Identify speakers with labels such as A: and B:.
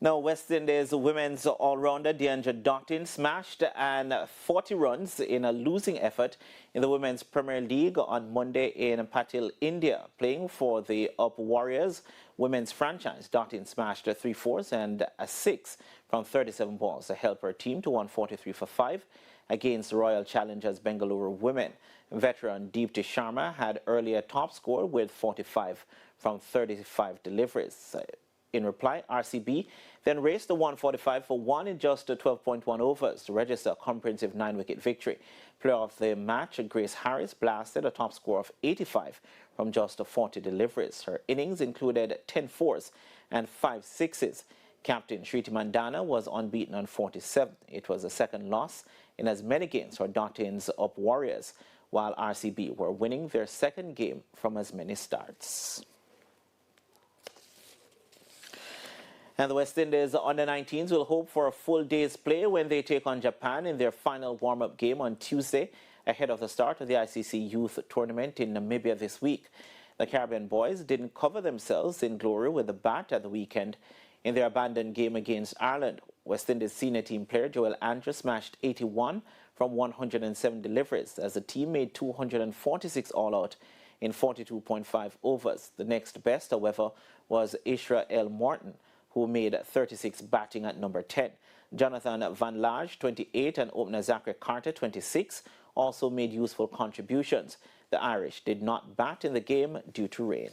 A: Now, West Indies women's all-rounder Dottin smashed and 40 runs in a losing effort in the Women's Premier League on Monday in Patil, India. Playing for the Up Warriors women's franchise, Dottin smashed 3 fours and a 6 from 37 balls to help her team to 143 for 5 against Royal Challengers Bengaluru women. Veteran Deepti Sharma had earlier top score with 45 from 35 deliveries. In reply, RCB then raced the 145 for 1 in just 12.1 overs to register a comprehensive 9-wicket victory. Player of the match, Grace Harris, blasted a top score of 85 from just 40 deliveries. Her innings included 10 fours and 5 sixes. Captain Shriti Mandana was unbeaten on 47. It was the second loss in as many games for Dottin's Up Warriors, while RCB were winning their second game from as many starts. And the West Indies under-19s will hope for a full day's play when they take on Japan in their final warm-up game on Tuesday, ahead of the start of the ICC Youth Tournament in Namibia this week. The Caribbean boys didn't cover themselves in glory with the bat at the weekend in their abandoned game against Ireland. West Indies senior team player Joel Andrews smashed 81 from 107 deliveries as the team made 246 all-out in 42.5 overs. The next best, however, was Ishra L. Morton, who made 36 batting at number 10. Jonathan Van Lage, 28, and opener Zachary Carter, 26, also made useful contributions. The Irish did not bat in the game due to rain.